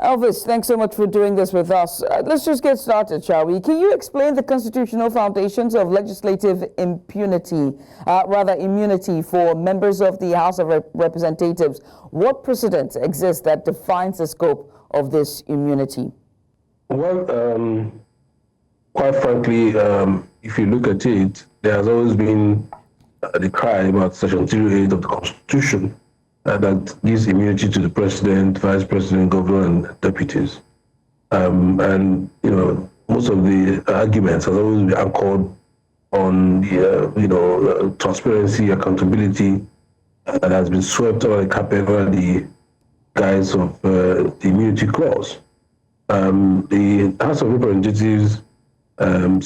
Elvis, thanks so much for doing this with us. Let's just get started, shall we? Can you explain the constitutional foundations of legislative immunity for members of the House of Representatives? What precedent exists that defines the scope of this immunity? Well, quite frankly, if you look at it, there has always been the cry about Section 308 of the Constitution that gives immunity to the president, vice president, governor, and deputies. And, most of the arguments have always been anchored on the, transparency, accountability that has been swept over the carpet under the guise of the immunity clause. The House of Representatives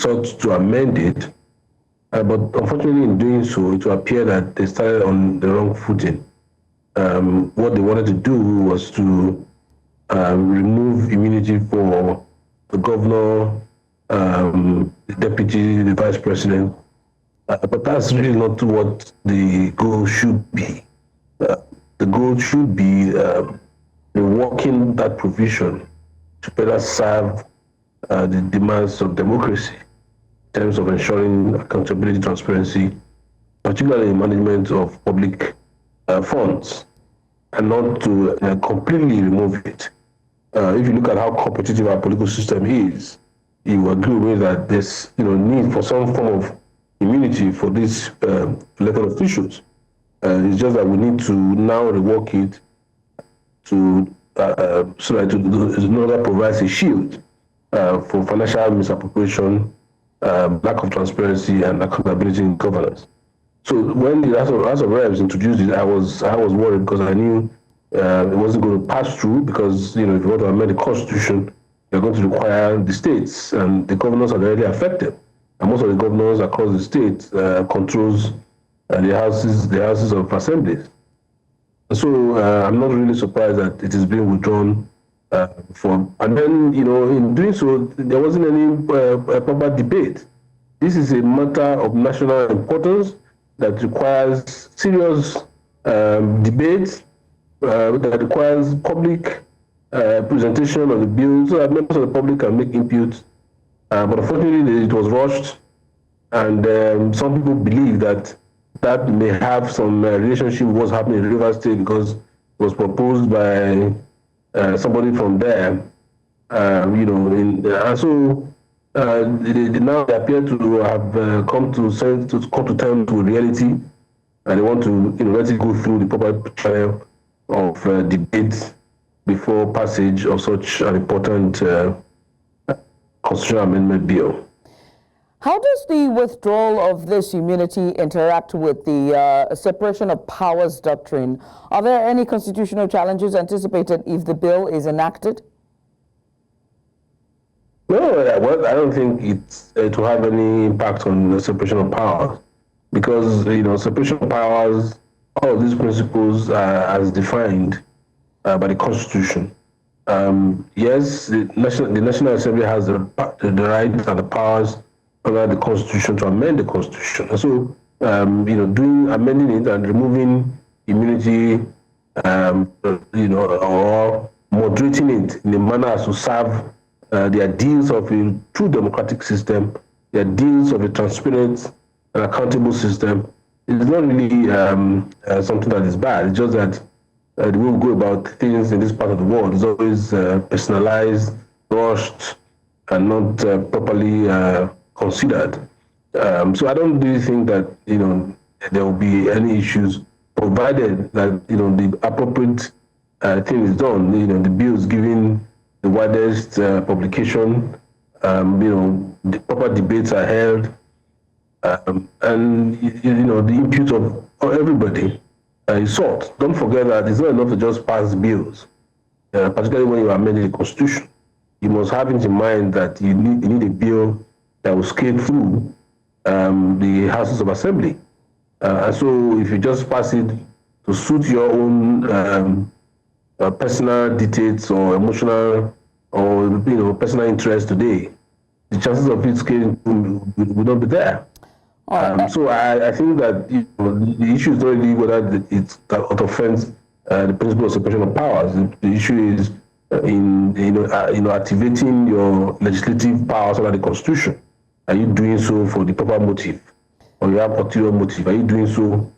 sought to amend it, but unfortunately in doing so, it will appear that they started on the wrong footing. What they wanted to do was to remove immunity for the governor, the deputy, the vice president, but that's really not what the goal should be. The goal should be reworking that provision to better serve the demands of democracy in terms of ensuring accountability, transparency, particularly in management of public funds, and not to completely remove it. If you look at how competitive our political system is, you will agree with me that there's need for some form of immunity for these elected officials. It's just that we need to now rework it to so that it no longer provides a shield for financial misappropriation, lack of transparency, and accountability in governance. So when the House of Reps introduced it, I was worried because I knew it wasn't going to pass through, because if you want to amend the Constitution, you're going to require the states, and the governors are already affected. And most of the governors across the state controls the houses of assemblies. So I'm not really surprised that it is being withdrawn and then, in doing so, there wasn't any proper debate. This is a matter of national importance that requires serious debate, that requires public presentation of the bill so that members of the public can make input. But unfortunately, it was rushed, and some people believe that may have some relationship with what's happening in River State, because it was proposed by somebody from there, and so now they appear to have come to terms with reality, and they want to let it go through the proper trial of debate before passage of such an important constitutional amendment bill. How does the withdrawal of this immunity interact with the separation of powers doctrine? Are there any constitutional challenges anticipated if the bill is enacted? No, well, I don't think it will have any impact on the separation of powers, because separation of powers, all of these principles are as defined by the Constitution. Yes, the National Assembly has the right and the powers under the Constitution to amend the Constitution. And so, amending it and removing immunity, or moderating it in a manner as to serve the ideals of a true democratic system, the ideals of a transparent and accountable system, is not really something that is bad. It's just that the way we go about things in this part of the world is always personalized, rushed, and not properly considered. So I don't really think that there will be any issues, provided that the appropriate thing is done. The bill is given the widest publication. The proper debates are held, and the input of everybody is sought. Don't forget that it's not enough to just pass bills, particularly when you are amending the Constitution. You must have it in mind that you need a bill that will scale through the Houses of Assembly. And so if you just pass it to suit your own personal details or emotional or personal interest today, the chances of it scaling will not be there. So I think that the issue is not really whether it offends the principle of separation of powers. The issue is in activating your legislative powers under the Constitution? Are you doing so for the proper motive, or you have ulterior motive? Are you doing so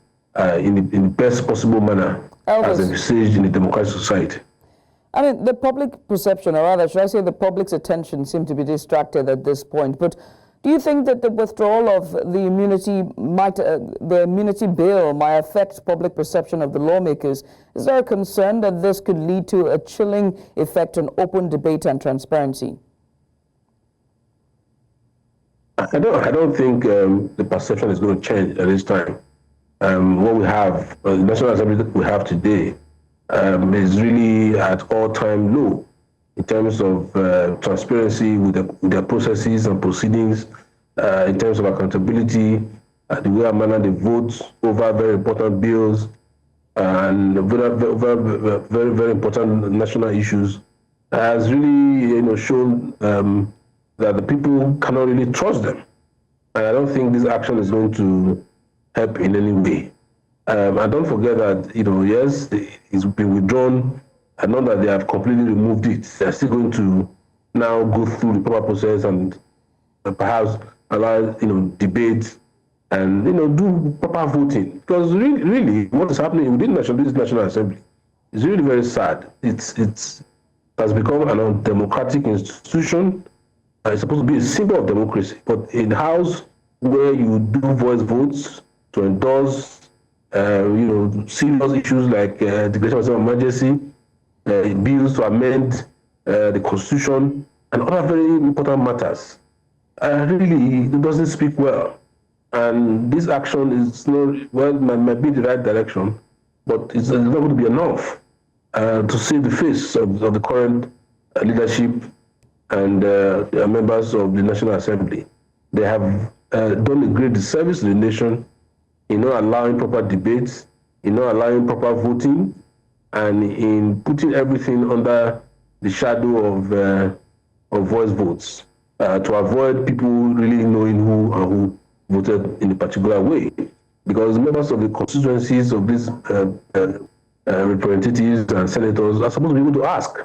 in the best possible manner as envisaged in a democratic society? I mean, the public perception, or rather, should I say the public's attention, seemed to be distracted at this point. But do you think that the withdrawal of the immunity bill might affect public perception of the lawmakers? Is there a concern that this could lead to a chilling effect on open debate and transparency? I don't think the perception is going to change at this time. What we have, the National Assembly that we have today, is really at all-time low in terms of transparency with their processes and proceedings, in terms of accountability, the way I manage the votes over very important bills and very, very important national issues, has really shown that the people cannot really trust them. And I don't think this action is going to help in any way. And don't forget that, yes, it's been withdrawn, and not that they have completely removed it. They're still going to now go through the proper process and perhaps allow, debate and, do proper voting. Because really what is happening within this National Assembly is really very sad. It has become an undemocratic institution. It's supposed to be a symbol of democracy, but in the House where you do voice votes to endorse serious issues like declaration of emergency, bills to amend the Constitution, and other very important matters, really it doesn't speak well. And this action is not, well, might be the right direction, but it's not going to be enough to save the face of the current leadership and members of the National Assembly. They have done a great disservice to the nation in not allowing proper debates, in not allowing proper voting, and in putting everything under the shadow of voice votes to avoid people really knowing who voted in a particular way. Because members of the constituencies of these representatives and senators are supposed to be able to ask,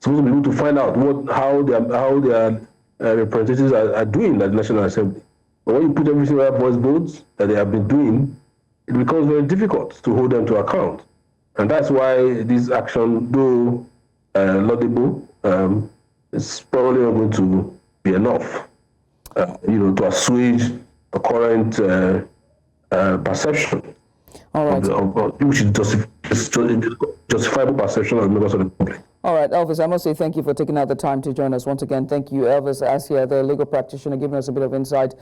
supposed to be able to find out how their representatives are doing at the National Assembly. But when you put everything under voice votes that they have been doing, it becomes very difficult to hold them to account. And that's why this action, though laudable, is probably not going to be enough, to assuage the current perception, which is justifiable perception of members of the public. All right, Elvis, I must say thank you for taking out the time to join us once again. Thank you, Elvis Asia, the legal practitioner, giving us a bit of insight.